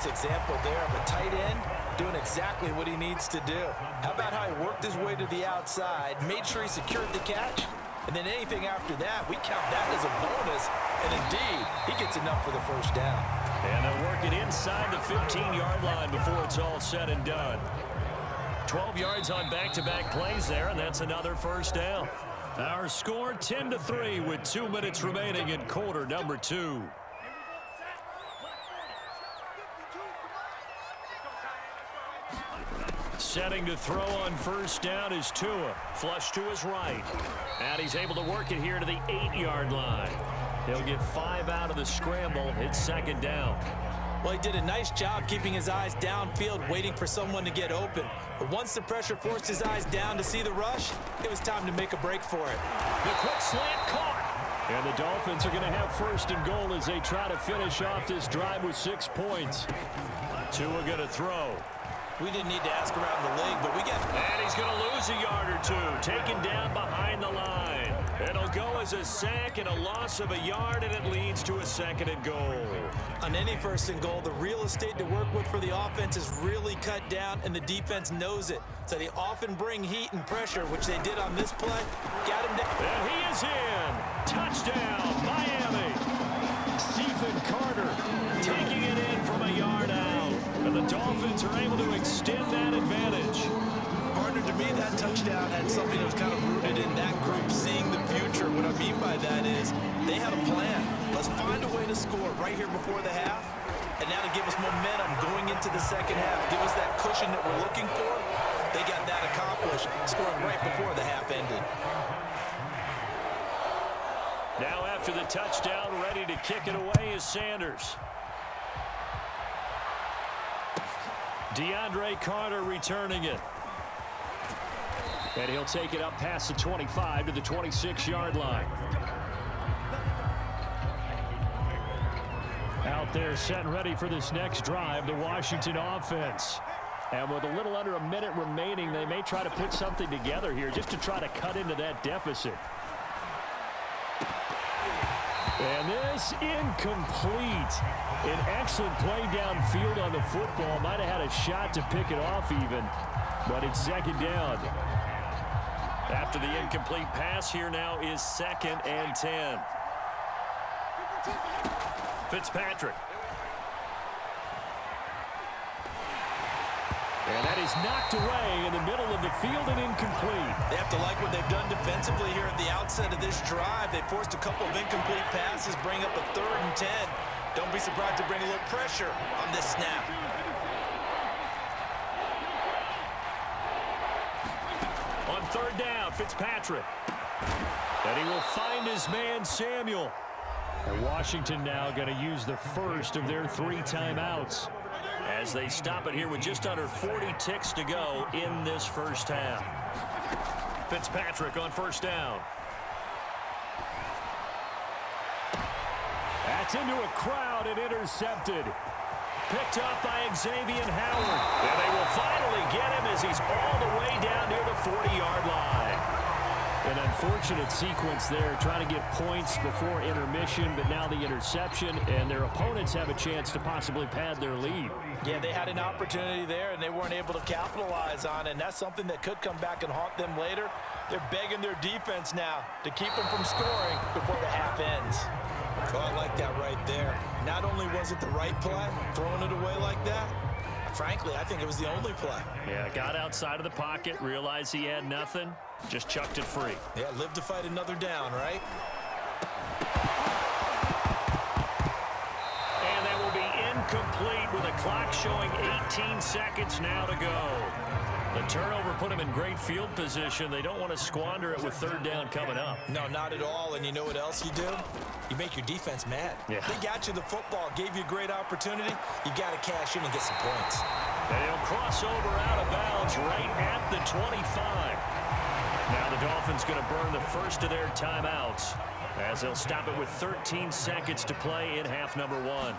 nice example there of a tight end doing exactly what he needs to do. How about how he worked his way to the outside, made sure he secured the catch, and then anything after that, we count that as a bonus, and indeed, he gets enough for the first down. And they'll work it inside the 15-yard line before it's all said and done. 12 yards on back-to-back plays there, and that's another first down. Our score 10-3 with 2 minutes remaining in quarter number 2. Setting to throw on first down is Tua. Flush to his right. And he's able to work it here to the 8-yard line. He'll get 5 out of the scramble. It's second down. Well, he did a nice job keeping his eyes downfield, waiting for someone to get open. But once the pressure forced his eyes down to see the rush, it was time to make a break for it. The quick slant caught. And the Dolphins are going to have first and goal as they try to finish off this drive with 6 points. Tua going to throw. We didn't need to ask around the league, but we got... And he's going to lose a yard or two, taken down behind the line. It'll go as a sack and a loss of a yard, and it leads to a second and goal. On any first and goal, the real estate to work with for the offense is really cut down, and the defense knows it. So they often bring heat and pressure, which they did on this play. Got him down. And he is in. Touchdown, Miami. Stephen Carter taking it in from a yard out. And the Dolphins are able to extend that advantage. Partner, to me, that touchdown had something that was kind of rooted in that group seeing the future. What I mean by that is they had a plan. Let's find a way to score right here before the half. And now to give us momentum going into the second half, give us that cushion that we're looking for. They got that accomplished, scoring right before the half ended. Now after the touchdown, ready to kick it away is Sanders. DeAndre Carter returning it. And he'll take it up past the 25 to the 26-yard line. Out there set and ready for this next drive, the Washington offense. And with a little under a minute remaining, they may try to put something together here just to try to cut into that deficit. And this incomplete. An excellent play downfield on the football. Might have had a shot to pick it off even, but it's second down. After the incomplete pass, here now is 2nd and 10. Fitzpatrick. And that is knocked away in the middle of the field and incomplete. They have to like what they've done defensively here at the outset of this drive. They forced a couple of incomplete passes, bring up a 3rd and 10. Don't be surprised to bring a little pressure on this snap. On 3rd down, Fitzpatrick. And he will find his man, Samuel. And Washington now going to use the first of their 3 timeouts as they stop it here with just under 40 ticks to go in this first half. Fitzpatrick on 1st down. That's into a crowd and intercepted. Picked up by Xavier Howard. And they will finally get him as he's all the way down near the 40-yard line. An unfortunate sequence there, trying to get points before intermission, but now the interception, and their opponents have a chance to possibly pad their lead. Yeah, they had an opportunity there, and they weren't able to capitalize on it, and that's something that could come back and haunt them later. They're begging their defense now to keep them from scoring before the half ends. Oh, I like that right there. Not only was it the right play, throwing it away like that, frankly, I think it was the only play. Yeah, got outside of the pocket, realized he had nothing, just chucked it free. Yeah, live to fight another down, right? And that will be incomplete with a clock showing 18 seconds now to go. The turnover put him in great field position. They don't want to squander it with 3rd down coming up. No, not at all. And you know what else you do? You make your defense mad. Yeah. They got you the football, gave you a great opportunity. You got to cash in and get some points. And he'll cross over out of bounds right at the 25. Now the Dolphins going to burn the first of their timeouts as they'll stop it with 13 seconds to play in half number 1.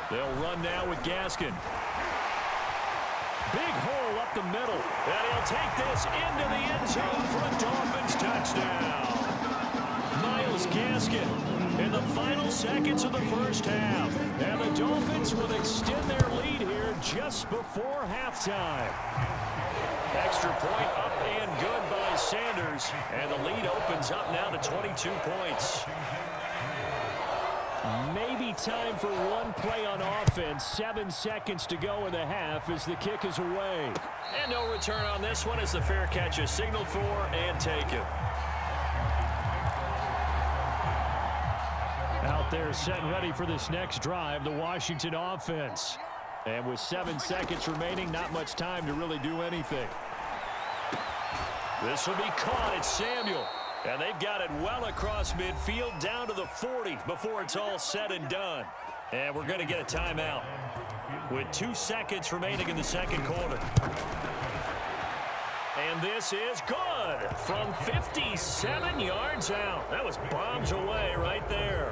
They'll run now with Gaskin. Big hole up the middle. And he'll take this into the end zone for a Dolphins touchdown. Miles closed casket in the final seconds of the first half. And the Dolphins will extend their lead here just before halftime. Extra point up and good by Sanders. And the lead opens up now to 22 points. Maybe time for one play on offense. 7 seconds to go in the half as the kick is away. And no return on this one as the fair catch is signaled for and taken. Out there set and ready for this next drive, the Washington offense. And with 7 seconds remaining, not much time to really do anything. This will be caught. It's Samuel. And they've got it well across midfield down to the 40 before it's all said and done. And we're going to get a timeout with 2 seconds remaining in the second quarter. And this is good from 57 yards out. That was bombs away right there.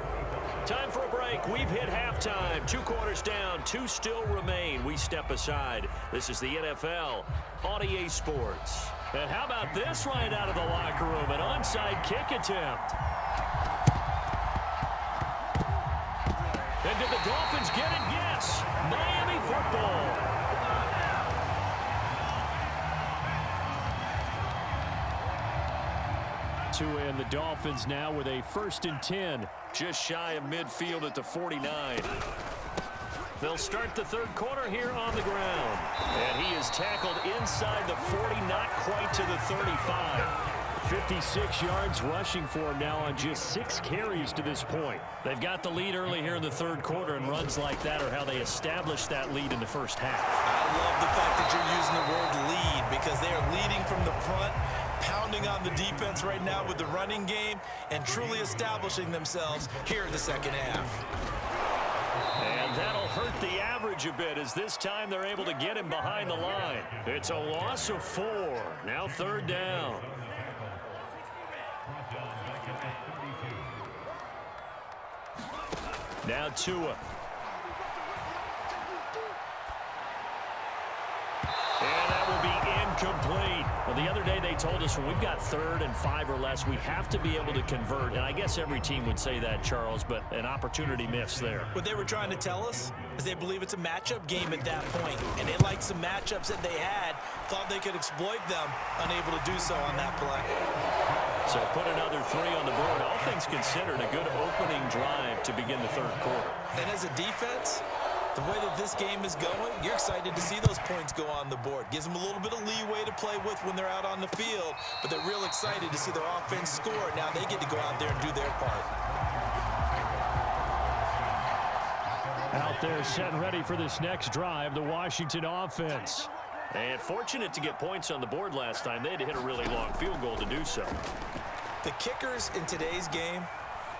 Time for a break. We've hit halftime. 2 quarters down. 2 still remain. We step aside. This is the NFL on EA Sports. And how about this right out of the locker room? An onside kick attempt. And did the Dolphins get it? Yes. Miami football. To end the Dolphins now with a 1st and 10. Just shy of midfield at the 49. They'll start the third quarter here on the ground. And he is tackled inside the 40, not quite to the 35. 56 yards rushing for him now on just 6 carries to this point. They've got the lead early here in the third quarter, and runs like that are how they establish that lead in the first half. I love the fact that you're using the word lead because they are leading from the front, pounding on the defense right now with the running game, and truly establishing themselves here in the second half. And that'll hurt the average a bit as this time they're able to get him behind the line. It's a loss of 4. Now 3rd down. Now Tua. And that will be incomplete. Well, the other day they told us when we've got 3rd and 5 or less, we have to be able to convert. And I guess every team would say that, Charles, but an opportunity missed there. What they were trying to tell us is they believe it's a matchup game at that point. And they liked some matchups that they had, thought they could exploit them, unable to do so on that play. So put another 3 on the board. All things considered, a good opening drive to begin the third quarter. And as a defense, the way that this game is going, you're excited to see those points go on the board. Gives them a little bit of leeway to play with when they're out on the field, but they're real excited to see their offense score. Now they get to go out there and do their part. Out there set and ready for this next drive, the Washington offense. And fortunate to get points on the board last time. They had to hit a really long field goal to do so. The kickers in today's game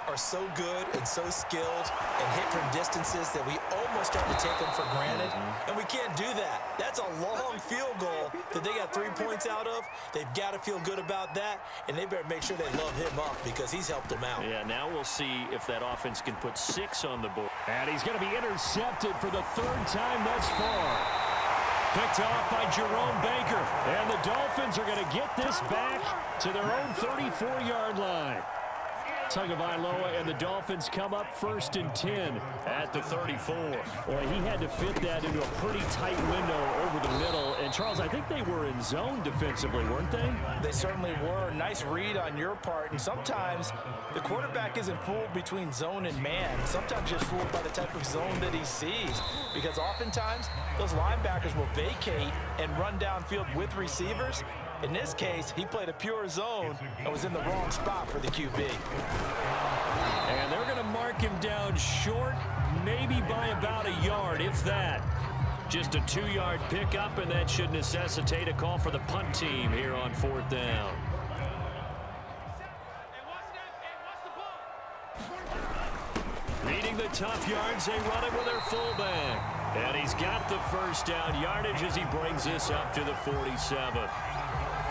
are so good and so skilled and hit from distances that we almost start to take them for granted. And we can't do that. That's a long field goal that they got 3 points out of. They've got to feel good about that, and they better make sure they love him up because he's helped them out. Yeah, now we'll see if that offense can put 6 on the board. And he's going to be intercepted for the 3rd time thus far. Picked off by Jerome Baker. And the Dolphins are going to get this back to their own 34-yard line. Tagovailoa and the Dolphins come up 1st and 10 at the 34. Boy, he had to fit that into a pretty tight window over the middle. And, Charles, I think they were in zone defensively, weren't they? They certainly were. Nice read on your part. And sometimes the quarterback isn't fooled between zone and man. Sometimes just fooled by the type of zone that he sees. Because oftentimes those linebackers will vacate and run downfield with receivers. In this case, he played a pure zone and was in the wrong spot for the QB. And they're going to mark him down short, maybe by about a yard, if that. Just a 2-yard pickup, and that should necessitate a call for the punt team here on 4th down. Leading the tough yards, they run it with their fullback. And he's got the 1st down yardage as he brings this up to the 47.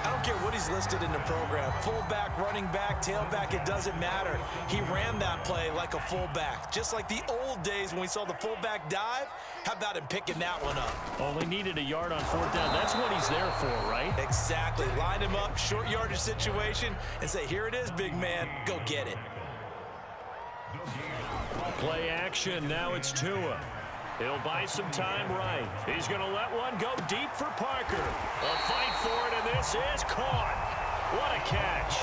I don't care what he's listed in the program. Fullback, running back, tailback, it doesn't matter. He ran that play like a fullback. Just like the old days when we saw the fullback dive. How about him picking that one up? Only needed a yard on 4th down. That's what he's there for, right? Exactly. Line him up, short yardage situation, and say, here it is, big man. Go get it. Play action. Now it's Tua. He'll buy some time right. He's going to let one go deep for Parker. A fight for it, and this is caught. What a catch.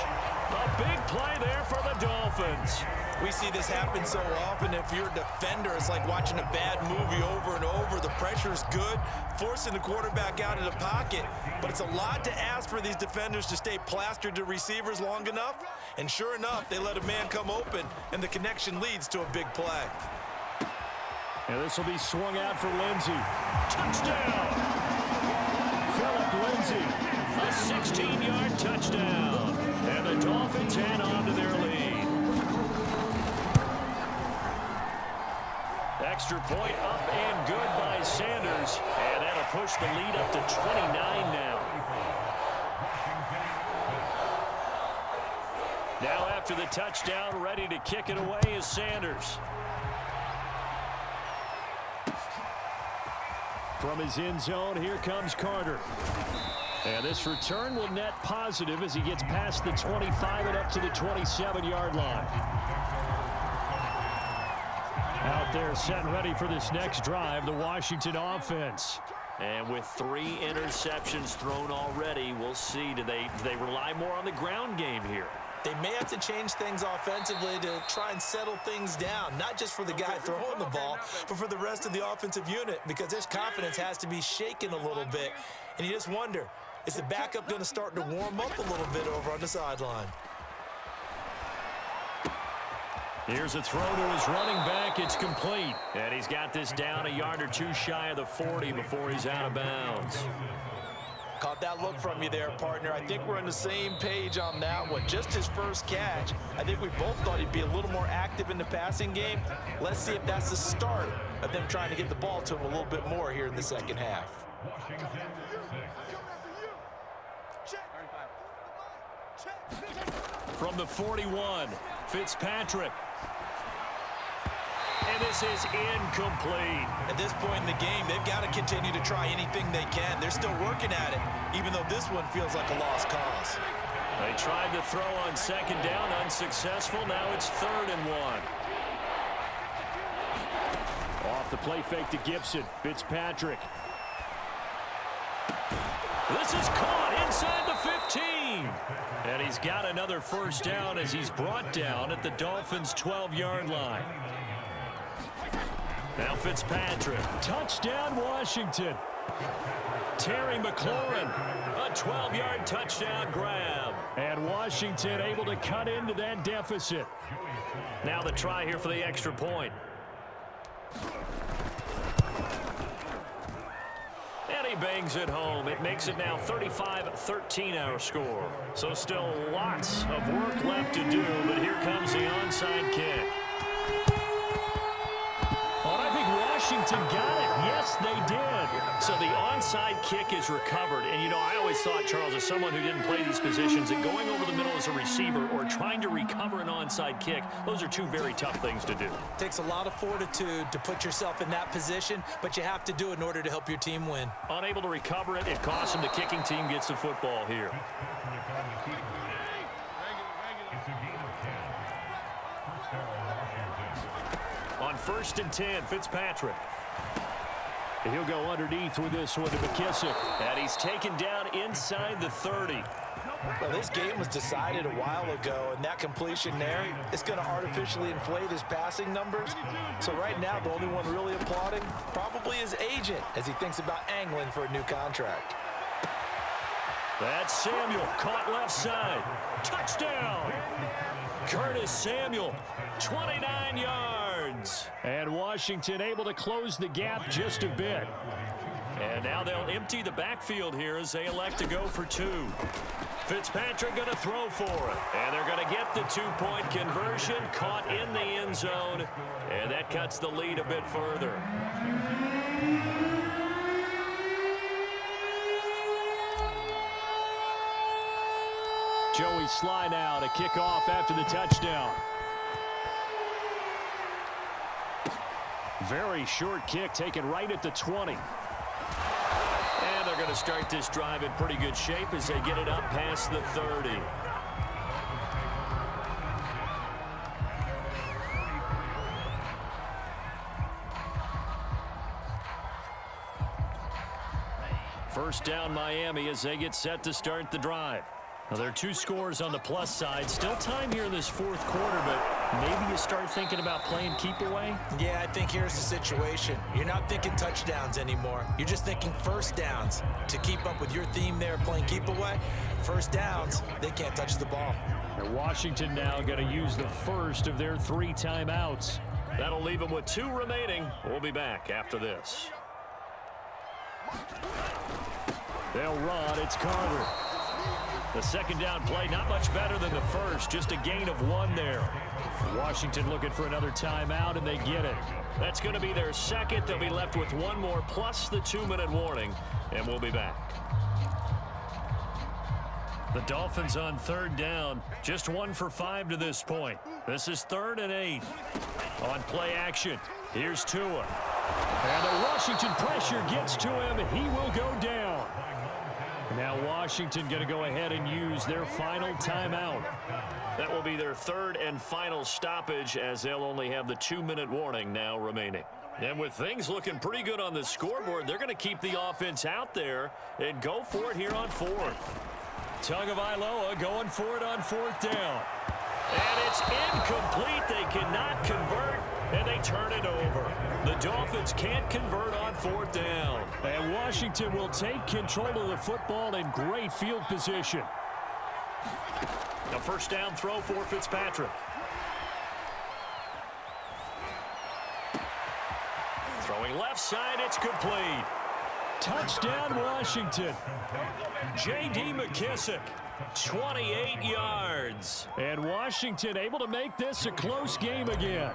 A big play there for the Dolphins. We see this happen so often. If you're a defender, it's like watching a bad movie over and over. The pressure's good, forcing the quarterback out of the pocket. But it's a lot to ask for these defenders to stay plastered to receivers long enough. And sure enough, they let a man come open, and the connection leads to a big play. And this will be swung out for Lindsey. Touchdown! Phillip Lindsey, a 16-yard touchdown. And the Dolphins hang on to their lead. Extra point up and good by Sanders. And that'll push the lead up to 29 now. Now after the touchdown, ready to kick it away is Sanders. From his end zone, here comes Carter. And this return will net positive as he gets past the 25 and up to the 27-yard line. Out there set and ready for this next drive, the Washington offense. And with 3 interceptions thrown already, we'll see. Do they rely more on the ground game here? They may have to change things offensively to try and settle things down, not just for the guy throwing the ball, but for the rest of the offensive unit, because his confidence has to be shaken a little bit. And you just wonder, is the backup going to start to warm up a little bit over on the sideline? Here's a throw to his running back. It's complete. And he's got this down a yard or two shy of the 40 before he's out of bounds. Caught that look from you there, partner. I think we're on the same page on that one. Just his first catch. I think we both thought he'd be a little more active in the passing game. Let's see if that's the start of them trying to get the ball to him a little bit more here in the second half. From the 41, Fitzpatrick. And this is incomplete. At this point in the game, they've got to continue to try anything they can. They're still working at it, even though this one feels like a lost cause. They tried to throw on second down, unsuccessful. Now it's 3rd and 1. Off the play fake to Gibson. Fitzpatrick. This is caught inside the 15. And he's got another first down as he's brought down at the Dolphins' 12-yard line. Now Fitzpatrick. Touchdown, Washington. Terry McLaurin. A 12-yard touchdown grab. And Washington able to cut into that deficit. Now the try here for the extra point. And he bangs it home. It makes it now 35-13 our score. So still lots of work left to do, but here comes the onside kick. Washington got it. Yes, they did. So the onside kick is recovered. And, you know, I always thought, Charles, as someone who didn't play these positions, that going over the middle as a receiver or trying to recover an onside kick, those are two very tough things to do. It takes a lot of fortitude to put yourself in that position, but you have to do it in order to help your team win. Unable to recover it, it costs him. The kicking team gets the football here. On 1st and 10, Fitzpatrick. He'll go underneath with this one to McKissick. And he's taken down inside the 30. Well, this game was decided a while ago, and that completion there is going to artificially inflate his passing numbers. So right now, the only one really applauding probably his agent as he thinks about angling for a new contract. That's Samuel, caught left side. Touchdown! Curtis Samuel, 29 yards. And Washington able to close the gap just a bit. And now they'll empty the backfield here as they elect to go for 2. Fitzpatrick going to throw for it. And they're going to get the 2-point conversion, caught in the end zone. And that cuts the lead a bit further. Joey Sly now to kick off after the touchdown. Very short kick taken right at the 20. And they're going to start this drive in pretty good shape as they get it up past the 30. First down Miami as they get set to start the drive. Now, there are 2 scores on the plus side. Still time here in this fourth quarter, but maybe you start thinking about playing keep away? Yeah, I think here's the situation. You're not thinking touchdowns anymore. You're just thinking first downs. To keep up with your theme there, playing keep away, first downs, they can't touch the ball. And Washington now going to use the first of their 3 timeouts. That'll leave them with 2 remaining. We'll be back after this. They'll run. It's Carter. The second down play, not much better than the first. Just a gain of 1 there. Washington looking for another timeout, and they get it. That's going to be their second. They'll be left with 1 more plus the 2-minute warning, and we'll be back. The Dolphins on third down. Just 1 for 5 to this point. This is 3rd and 8. On play action, here's Tua. And the Washington pressure gets to him, and he will go down. Now Washington going to go ahead and use their final timeout. That will be their 3rd and final stoppage, as they'll only have the 2-minute warning now remaining. And with things looking pretty good on the scoreboard, they're going to keep the offense out there and go for it here on 4th. Tagovailoa going for it on 4th down. And it's incomplete. They cannot convert, and they turn it over. The Dolphins can't convert on 4th down. And Washington will take control of the football in great field position. A first down throw for Fitzpatrick. Throwing left side, it's complete. Touchdown, Washington. J.D. McKissick, 28 yards. And Washington able to make this a close game again.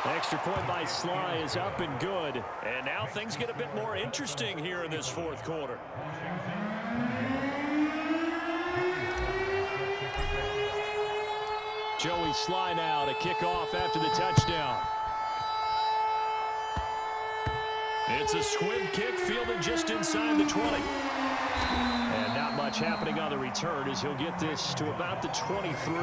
Extra point by Sly is up and good. And now things get a bit more interesting here in this fourth quarter. Joey Sly now to kick off after the touchdown. It's a squib kick fielded just inside the 20. And not much happening on the return as he'll get this to about the 23.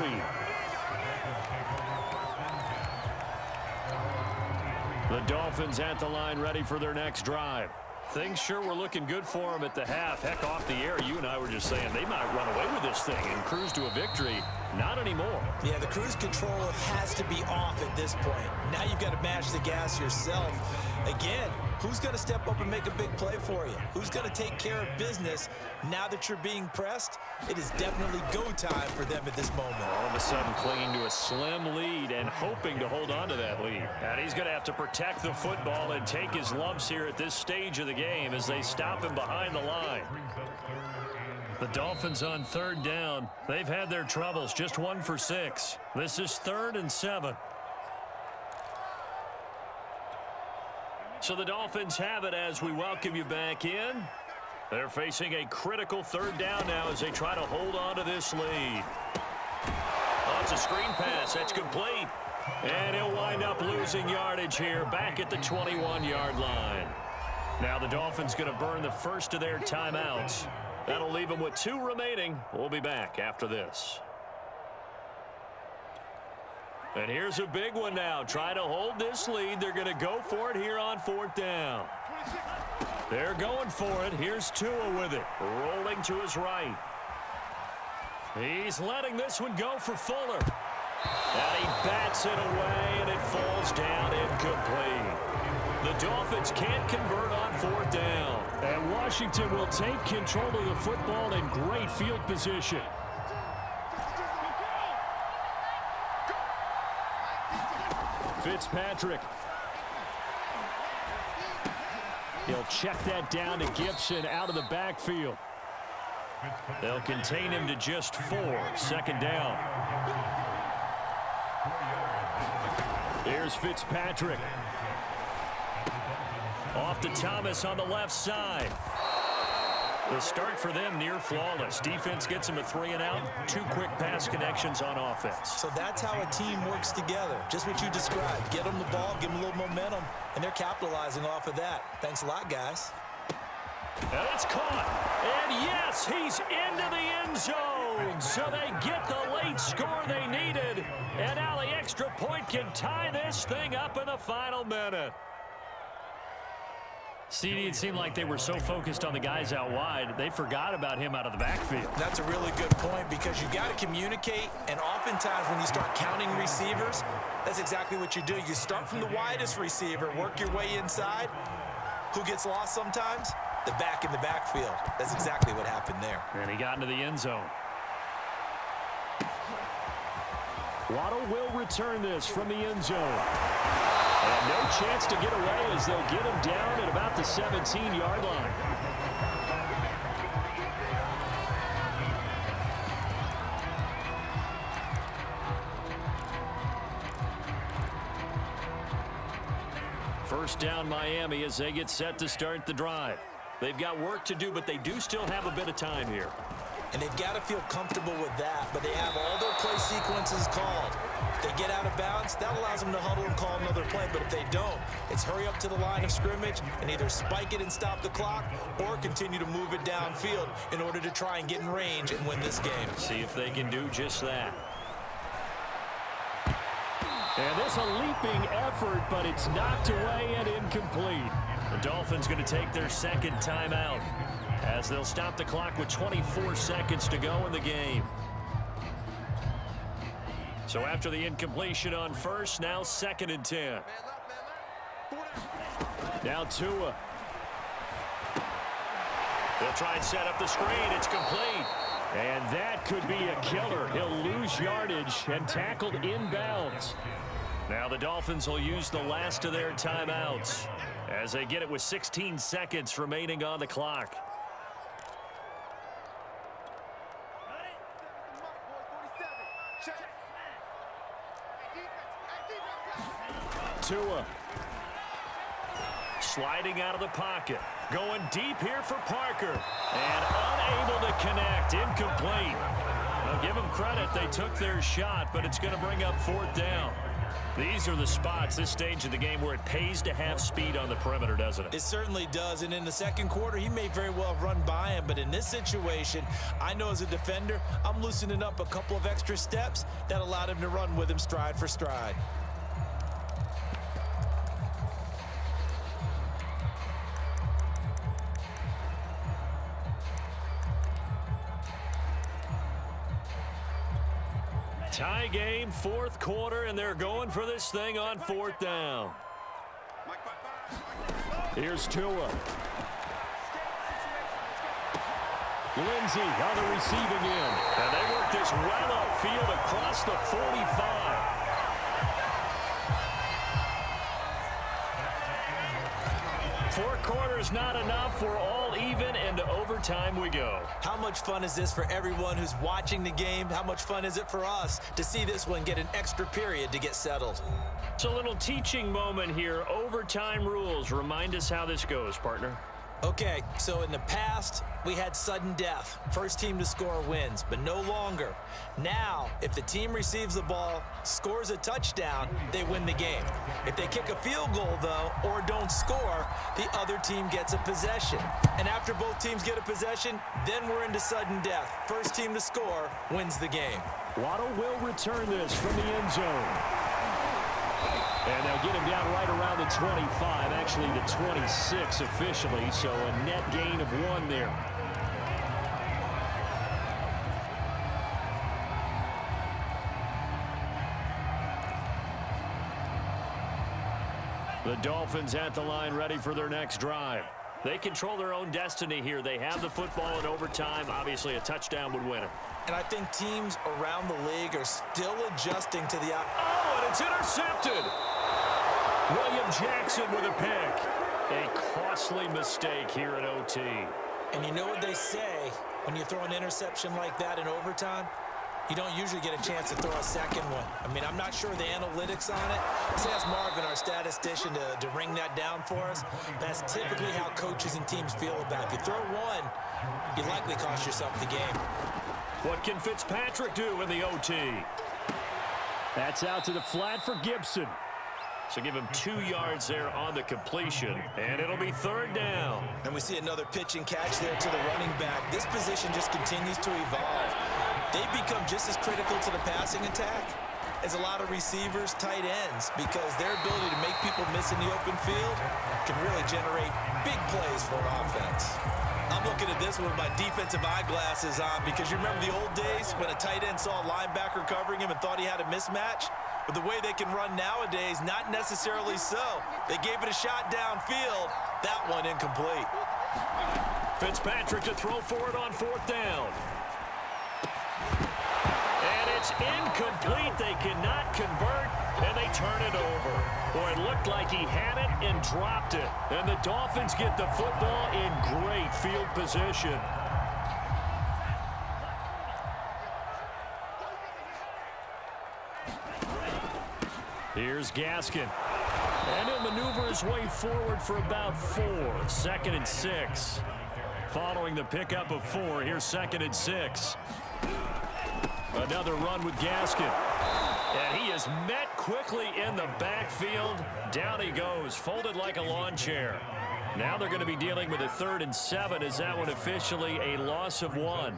The Dolphins at the line ready for their next drive. Things sure were looking good for them at the half. Heck, off the air, you and I were just saying they might run away with this thing and cruise to a victory. Not anymore. Yeah, the cruise control has to be off at this point. Now you've got to mash the gas yourself. Again, who's going to step up and make a big play for you? Who's going to take care of business now that you're being pressed? It is definitely go time for them at this moment. All of a sudden clinging to a slim lead and hoping to hold on to that lead. And he's going to have to protect the football and take his lumps here at this stage of the game as they stop him behind the line. The Dolphins on third down. They've had their troubles, just 1 for 6. This is 3rd and 7. So the Dolphins have it as we welcome you back in. They're facing a critical third down now as they try to hold on to this lead. Oh, it's a screen pass. That's complete. And he'll wind up losing yardage here back at the 21-yard line. Now the Dolphins going to burn the first of their timeouts. That'll leave them with 2 remaining. We'll be back after this. And here's a big one now. Try to hold this lead. They're going to go for it here on 4th down. They're going for it. Here's Tua with it. Rolling to his right. He's letting this one go for Fuller. And he bats it away, and it falls down incomplete. The Dolphins can't convert on 4th down. And Washington will take control of the football in great field position. Fitzpatrick. He'll check that down to Gibson out of the backfield. They'll contain him to just 4. 2nd down. Here's Fitzpatrick. Off to Thomas on the left side. The start for them near flawless. Defense gets them a 3-and-out. 2 quick pass connections on offense. So that's how a team works together. Just what you described. Get them the ball, give them a little momentum, and they're capitalizing off of that. Thanks a lot, guys. And it's caught. And yes, he's into the end zone. zone. So they get the late score they needed. And now the extra point can tie this thing up in the final minute. CD, it seemed like they were so focused on the guys out wide, they forgot about him out of the backfield. That's a really good point because you got to communicate, and oftentimes when you start counting receivers, that's exactly what you do. You start from the widest receiver, work your way inside. Who gets lost sometimes? The back in the backfield. That's exactly what happened there. And he got into the end zone. Waddle will return this from the end zone. And no chance to get away as they'll get him down at about the 17-yard line. First down Miami as they get set to start the drive. They've got work to do, but they do still have a bit of time here. And they've got to feel comfortable with that, but they have all their play sequences called. If they get out of bounds, that allows them to huddle and call another play, but if they don't, it's hurry up to the line of scrimmage and either spike it and stop the clock or continue to move it downfield in order to try and get in range and win this game. See if they can do just that. And this a leaping effort, but it's knocked away and incomplete. The Dolphins going to take their second timeout as they'll stop the clock with 24 seconds to go in the game. So after the incompletion on first, now 2nd and 10. Now Tua. They'll try and set up the screen. It's complete. And that could be a killer. He'll lose yardage and tackled inbounds. Now the Dolphins will use the last of their timeouts as they get it with 16 seconds remaining on the clock. Tua. Sliding out of the pocket. Going deep here for Parker. And unable to connect. Incomplete. Now give them credit. They took their shot, but it's going to bring up 4th down. These are the spots, this stage of the game, where it pays to have speed on the perimeter, doesn't it? It certainly does, and in the second quarter, he may very well have run by him, but in this situation, I know as a defender, I'm loosening up a couple of extra steps that allowed him to run with him stride for stride. Tie game, 4th quarter, and they're going for this thing on 4th down. Here's Tua. Lindsey on the receiving end. And they work this well upfield across the 45. Four quarters not enough. We're all even, and to overtime we go. How much fun is this for everyone who's watching the game? How much fun is it for us to see this one get an extra period to get settled? It's a little teaching moment here. Overtime rules. Remind us how this goes, partner. Okay, so in the past, we had sudden death. First team to score wins, but no longer. Now, if the team receives the ball, scores a touchdown, they win the game. If they kick a field goal, though, or don't score, the other team gets a possession. And after both teams get a possession, then we're into sudden death. First team to score wins the game. Waddle will return this from the end zone. And they'll get him down right around the 25, actually the 26 officially, so a net gain of 1 there. The Dolphins at the line ready for their next drive. They control their own destiny here. They have the football in overtime. Obviously, a touchdown would win it. And I think teams around the league are still adjusting to the Oh, and it's intercepted. William Jackson with a pick. A costly mistake here at OT. And you know what they say, when you throw an interception like that in overtime, you don't usually get a chance to throw a second one. I mean, I'm not sure the analytics on it. Let's ask Marvin, our statistician, to ring that down for us. That's typically how coaches and teams feel about it. If you throw one, you likely cost yourself the game. What can Fitzpatrick do in the OT? That's out to the flat for Gibson. So give him 2 yards there on the completion, and it'll be 3rd down. And we see another pitch and catch there to the running back. This position just continues to evolve. They've become just as critical to the passing attack as a lot of receivers, tight ends, because their ability to make people miss in the open field can really generate big plays for an offense. I'm looking at this with my defensive eyeglasses on because you remember the old days when a tight end saw a linebacker covering him and thought he had a mismatch? But the way they can run nowadays, not necessarily so. They gave it a shot downfield. That one incomplete. Fitzpatrick to throw for it on 4th down. And it's incomplete. They cannot convert, and they turn it over. Boy, it looked like he had it and dropped it. And the Dolphins get the football in great field position. Here's Gaskin. And he'll maneuver his way forward for about 4. 2nd and 6. Following the pickup of 4, here's 2nd and 6. Another run with Gaskin. And he is met quickly in the backfield. Down he goes, folded like a lawn chair. Now they're going to be dealing with a 3rd and 7. Is that one officially a loss of 1?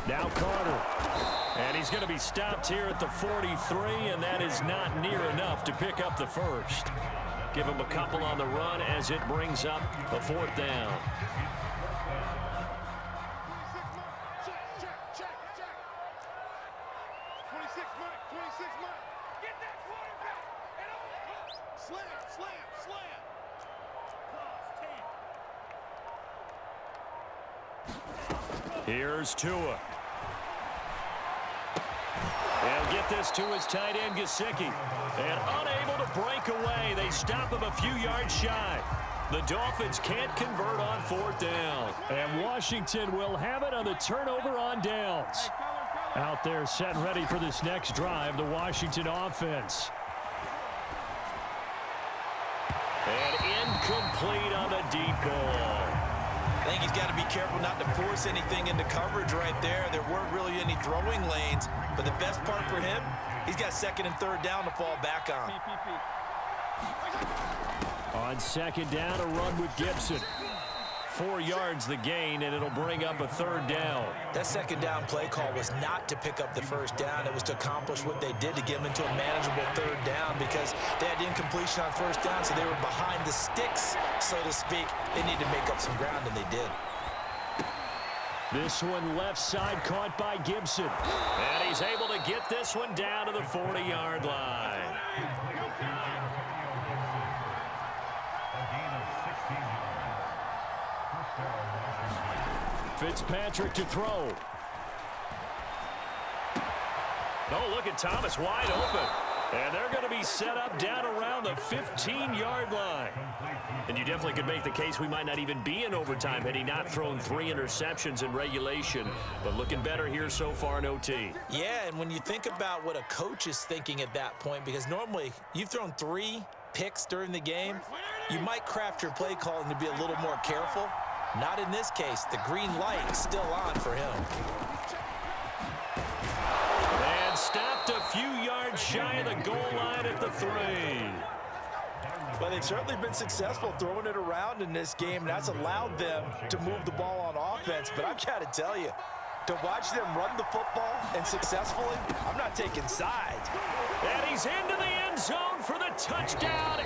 Now Carter. And he's going to be stopped here at the 43, and that is not near enough to pick up the first. Give him a couple on the run as it brings up a 4th down. Here's Tua. They'll get this to his tight end, Gesicki. And unable to break away. They stop him a few yards shy. The Dolphins can't convert on 4th down. And Washington will have it on the turnover on downs. Out there set and ready for this next drive, the Washington offense. And incomplete on the deep ball. I think he's got to be careful not to force anything into coverage right there. There weren't really any throwing lanes, but the best part for him, he's got 2nd and 3rd down to fall back on. On 2nd down, a run with Gibson. 4 yards the gain, and it'll bring up a 3rd down. That 2nd down play call was not to pick up the 1st down. It was to accomplish what they did to get them into a manageable 3rd down because they had incompletion on 1st down, so they were behind the sticks, so to speak. They need to make up some ground, and they did. This one left side caught by Gibson. And he's able to get this one down to the 40-yard line. Fitzpatrick to throw. Oh, look at Thomas wide open. And they're going to be set up down around the 15-yard line. And you definitely could make the case we might not even be in overtime had he not thrown 3 interceptions in regulation. But looking better here so far in OT. Yeah, and when you think about what a coach is thinking at that point, because normally you've thrown 3 picks during the game, you might craft your play calling to be a little more careful. Not in this case. The green light is still on for him. And stopped a few yards shy of the goal line at the 3. But they've certainly been successful throwing it around in this game. That's allowed them to move the ball on offense. But I've got to tell you, to watch them run the football and successfully, I'm not taking sides. And he's into the end zone for the touchdown.